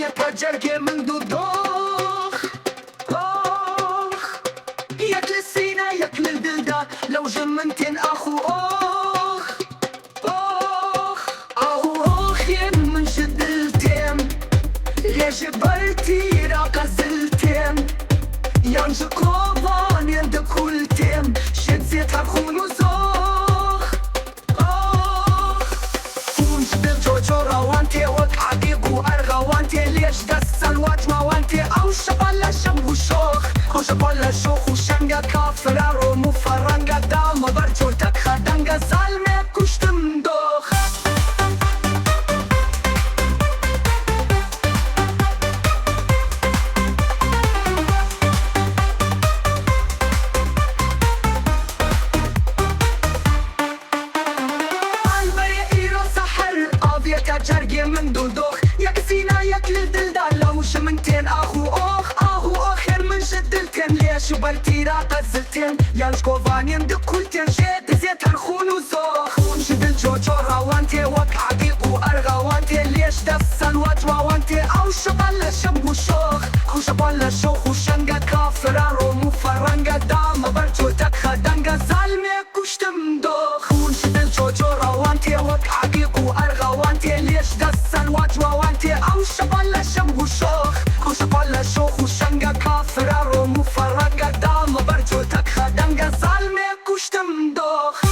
يتجرجر من دوخ ياكل السينا ياكل البلدة لو جمنتين أخو ين من شدلتين يا جبلتي راقة زلتين يانج قوبان يند كلتين شد زيت هرخون وزوخ فونج بالجوجو روانتي وكعبيق وأرغى وانتي ليش دس الوجمة وانتي أو شبالة شمو شوخ أو شبالة شوخ وشنجا كافرارو مفرنجا دام برجولتك خدنجا زالمي كشتم دوخ جرجي من دوخ يكسينا ياكل الدلدة لو شمنتين أخو خير من شدلتين ليش برتي راقة زلتين يالشكوفانين دكولتين شيد زيت هرخون وزوخ ونشد الجوجو روانتي وكعبيق وأرغى وانتي ليش دس الوجوة وانتي أو شبالة شمو شوخ أو شبالة شوخ وشنجا كافرارو مفرنجا دام برجولتك خدنجا زالمي كشتم دوخ ونشد الجوجو روانتي وكعبيق وأرغى وانتي ليش دس الوجوة وانتي أو شبالة شمو شوخ أو شبالة شوخ وشنجا كافرارو مفرنجا دام برجولتك خدنجا زالمي كشتم دوخ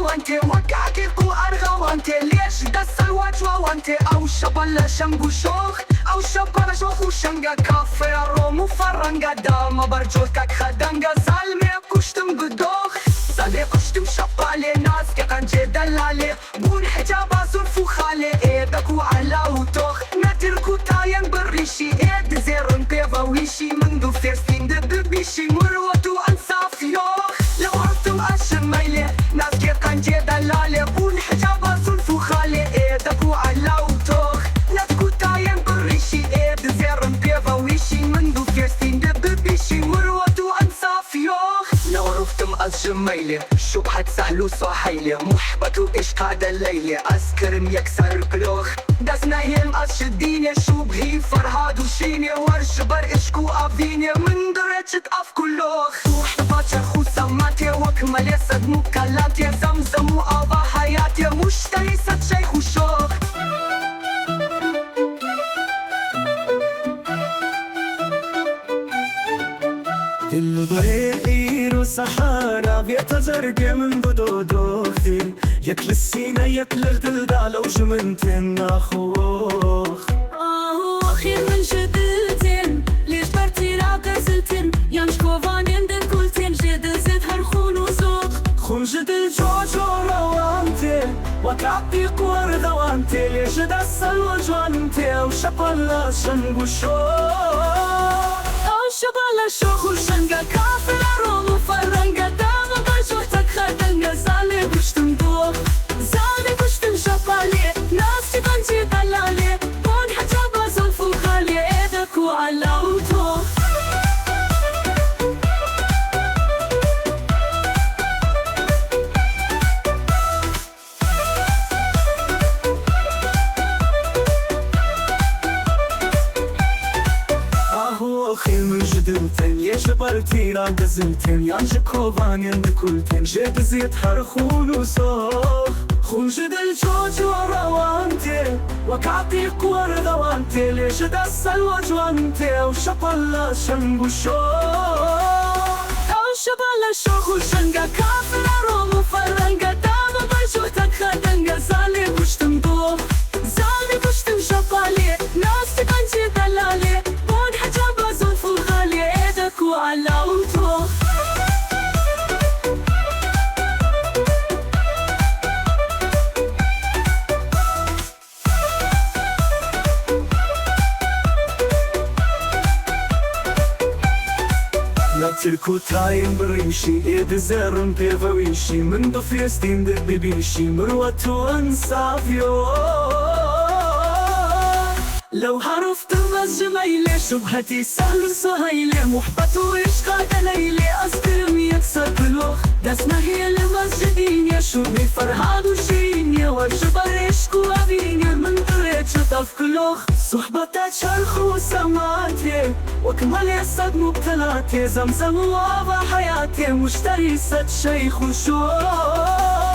وانتي وكعكيق وأرغى وانتي ليش دس الوجوة وانتي أو شبالة شمبو شوخ أو شبالة شوخ وشنجا كافيرو مفرنجا دام برجولتك خدنجا زالمي كشتم بدوخ زالي كشتم شبالي ناس كقنجي دلالي بون حجابا زنفو خالي ايدك وعلا وتوخ نتركو تاين بالريشي ايد زيرن بيضا ويشي منذ فيرسين دبيشي مروتو أنصاف يوخ لو عرفتم أشميلي ناس كقنجي دلالي بون حجابا زنفو خالي ايدك وعلا وتوخ نتركو تاين بالريشي ايد زيرن بيضا ويشي منذ فيرسين دبيشي مروتو أنصاف يوخ لو عرفتم أشميلي شبحة سهلو صحيلي محبتو إشقاد الليلي أسكرم يكسر بلوخ دسنا يم أشديني شوبهي فرهاد وشيني ورشبر إشكو أبيني من درجة أف كلوخ وحبات شخو سماتي وكمالي صدمو كلاتي زمزمو أبا حياتي مشتري صد شيخ وشوخ البحير وصحارى بيتزرق من بدودوخي ياكل السينا ياكل الدلدة لو جمنتين أخوخ خير من شدلتين ليش برتي راقة زلتين يانشكوفانين دكولتين جد زيت هرخون وزوخ خون جد الجوجو روانتي وكعبيق وردة وانتي ليش دس الوجوانتي وشبالة شنبو شوخ شبالة شوخ وشنجا كافرارو مفرنجا دام برجولتك خدنجا زالي كشتم دوخ زالي كشتم شبالي ناس تبنجي دلالي بون حجابا زنفو خالي ايدك وعلا وتوخ خير من جدلتين يا جبلتي راقة زلتين يانج كوبانين دكولتين جد زيت هرخون وصوخ خون جد الجوجو روانتي وكعبيق وردة وانتي ليش دس الوجوانتي وشبالة شنبو شوخ أو شبالة شوخ وشنجا كافرارو مفرنجا دام برجولتك خدنجا زالي كشتم دوخ زالي كشتم شبالي ناس تبنجي دلالي بون حجابا زنفو خالي ايدك وعلا وتوخ نتركو تاين بريشي ايد زيرن بيفويشي من دو فيستين دبيبيشي مروتو انصافيو لو عرفت الجميلة شبهتي سهل سهيلة محبت وإشقاق ليلة أصدر يكسر بلوخ دسنا هي المسجدين شوبي فرهاد وشين وجبر عشق وأبين من طريق شطف كلوخ صحبتك شرخ وسماتي وكمل يسد مبتلاتي زمزم وابا حياتي مشتري ست شيخ وشوخ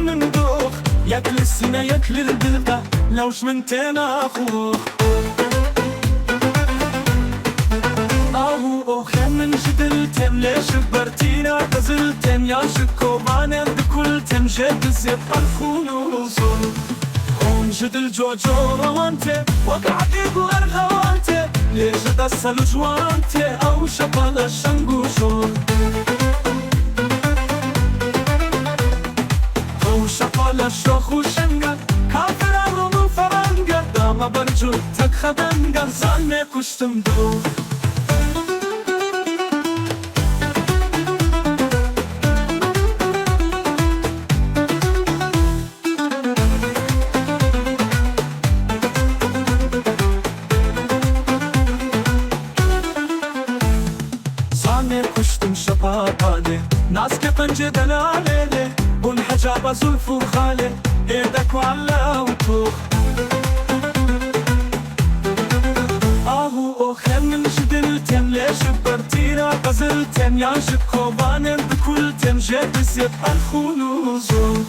من دوخ ياكل السنة ياكل الدلقة لوش من تينا أخوخ خير من جدلتم ليش برتينا غزلتم يا شكو معنا بكلتم جد الزيب الخلوصون هم جدل جوجو روانتي وقعدي بأرغوانتي ليش دسل جوانتي أو شبال الشنقوشون شفال الشوخ وشنگا کافر رومو فرنگا داما برجو تک خدنگا زالمه کشتم دو زالمه کشتم شپاپاده ناز که پنجه دلاله والحجابة زلف وخالي ايدك وعلا وطوخ خير من جدلتم ليش برتينا غزلتم يا شكو بانن بكلتم جد زيب الخلوصون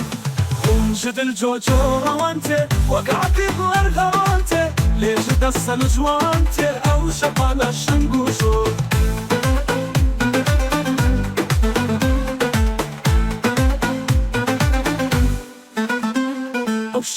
هم جدل جوجو روانتي وقعتي بأرغوانتي ليش دسل جوانتي او شبال الشنقوشون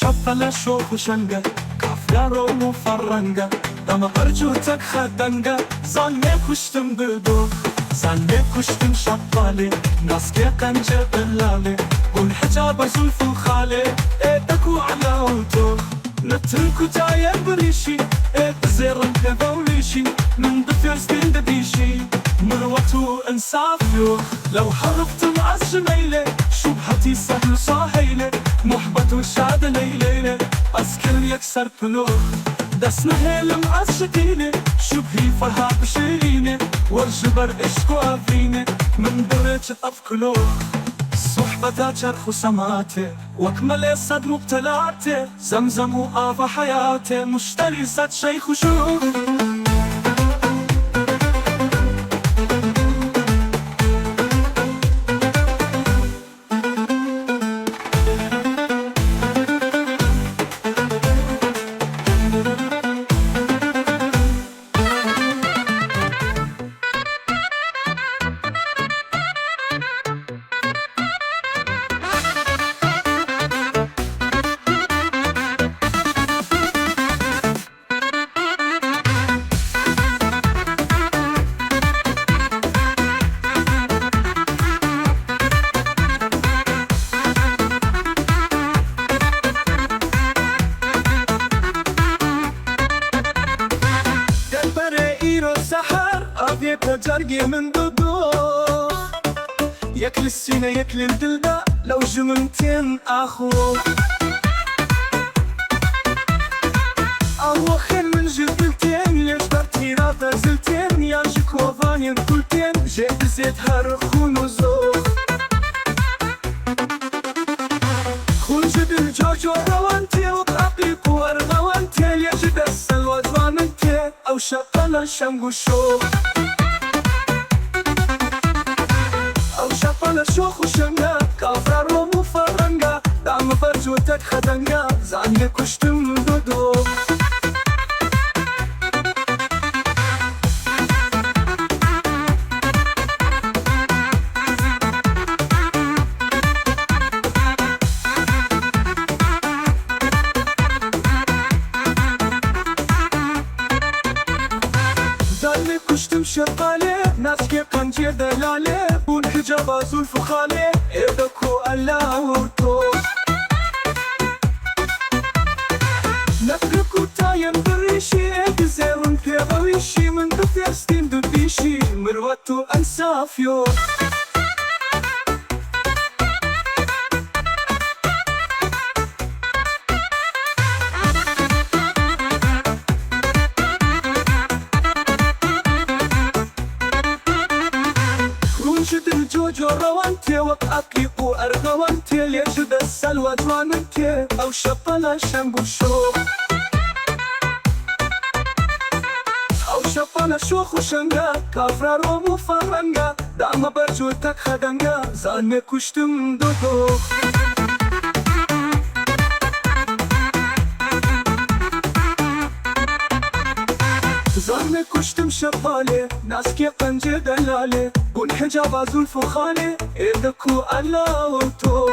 شفل شوخ وشنقة كافيارو مفرنقة دما برجوتك خدنقة زاني كشتم بدوخ زاني كشتم شطالي ناسكي قنجة بلالي والحجابة زلف وخالي ايدك وعلى وطوخ نتركو جاية بريشي ايد زيرن كبوليشي من ضفير سكين دبيشي مروتو انصاف يوخ لو حرفت مع الجميلة شبهتي سهل صاهيلة محبت وشاد ليلة أسكر يكسر بلوخ دسنا هيل معشقينة شبهي فرها بشيرينة والجبر عشق وافينة من درجة أفكلوخ صحبتها شرخ وسماتي واكمل يسد مبتلاتي زمزم وآفا حياتي مشتري ست شيخ وشوخ جرقي من دودو ياكل السينة ياكل الدلدة لو جمنتين اخو خير من جدلتين ليش برتينا غزلتين يا شكو فانين كلتين جيت زيتها رخون وزوخ خون جدل جوجو روانتي وقعقيق وارغوانتي ليش دسل وجوانتي او شقل الشنق والشوخ شوخ وشنقة كافر ومفرنقة برجوتك خدنگا زانه کشتم دودو زانه کشتم شقاله ناسکه پنجه دلاله بون حجابا زلف خاله اردکو الله ورتو نتركو تاين بريشي ادزيرون بيغويشي من دفيرستين دبيشي مروتو انسافيو ونجد الجوجو روانتي وقعقي وارغوانتي ليجد السلوى جوانتي او شبلا شنبو شوخ او شبلا شوخ وشنگا كافرا رومو فرنگا داما برجوتك خدنگا زانه كشتم دودو زانه کشتم شباله ناسکه پنجه دلاله بون حجابا زلف خاله اردکو الله و تو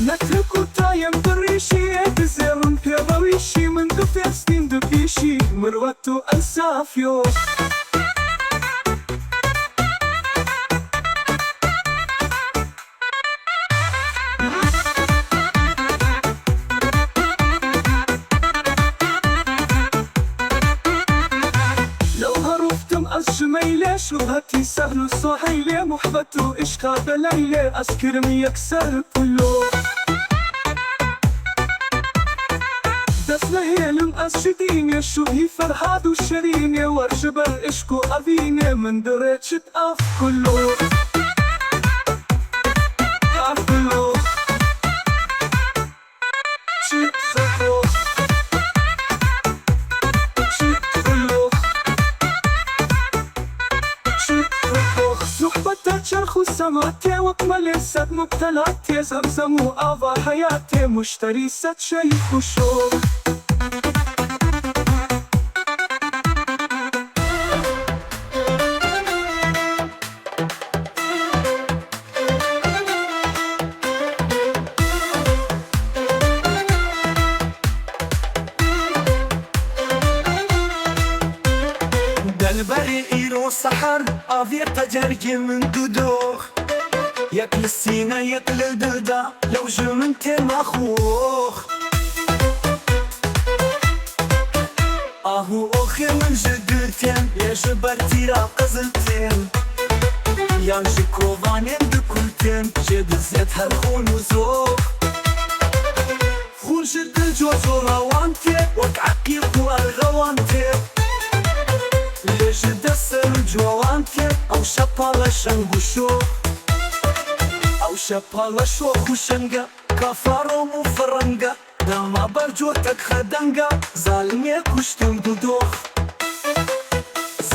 نتركو تایم بريشي ادزيرون بيغويشي من دفيرستين دبيشي مروتو انسافيو الشميلة شوهتي سهل الصحيلة محبته إشقى بليلة أسكرم يكسر كله بس لهيلم أسشدينة شوهي فرحاد وشرينة وارجبر إشكو أذينة من درجة أف كله أف كله شيء خفو صحبتها شرخ السماتي وكمل السد مبتلاتي زمزم وآضا حياتي مشتري ست شيخ وشوق دلبري إيرو سحر أضيق تجرجي من دودوخ ياكل السينة ياكل الدلدة لو جمنت مخوخ أهو أخي من جدتين يا جبرتي را قزلتين يا جكوفانين بكلتين جد زيت هالخون وزوخ خون جد الجوزو روانتي وكعقيق والغوانتي ليش دسر جوانتي او شبالا شنغو شوخ او شبالا شوخ وشنغا كافارو مفرنغا داما برجوتك خدنغا ظالمي كشتم دودوخ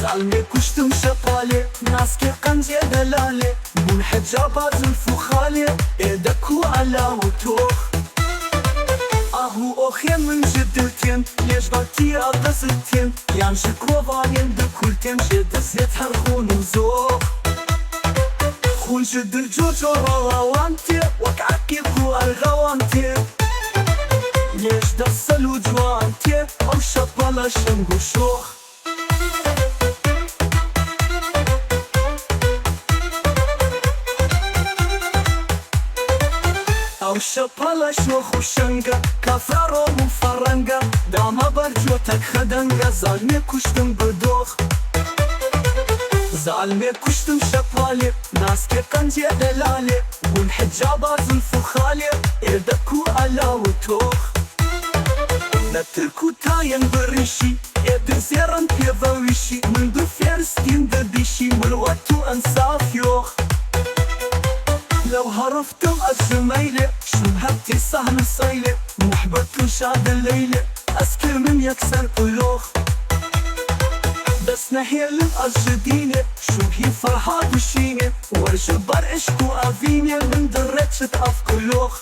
ظالمي كشتم شبالي ناسكي قنجي دلالي بون حجابا زلفو خالي ايدكو على وتوخ اهو اخي من جدتين ليش بطي اغزتين يان شكوفانين دكولتين جد زيت هالخون وزوخ خون جد الجوجو روانتي وكعقيقو الغوانتي ليش دسلو جوانتي او شبالا شنغو شوخ او شبالا شوخ وشنغا كافرو مفرنغا داما برجوتك خدنغا ظالمي كشتم بدوخ ظالمي كشتم شبالي ناسكي قنجي دلالي بون حجابا زلفو خالي اردكو على وتوخ نتركو تاين بريشي ادن زيران بيضويشي من دفيرستين دبيشي مروتو انساف يوخ لو هرفتم الزميلة شمهبتي صهن الصيلة محبتو شاد الليلة أسكر من يكسر قلوخ بس نهيل الجدينة شو هي فرحات وشينة ورجبر اشكو افينة من درتشت افكلوخ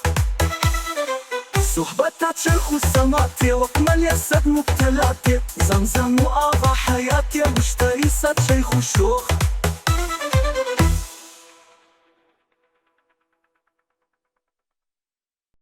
صحبتها تشلخ السماتي وكمل يسد مبتلاتي زمزم وآفا حياتي مشتري سات شيخ وشوخ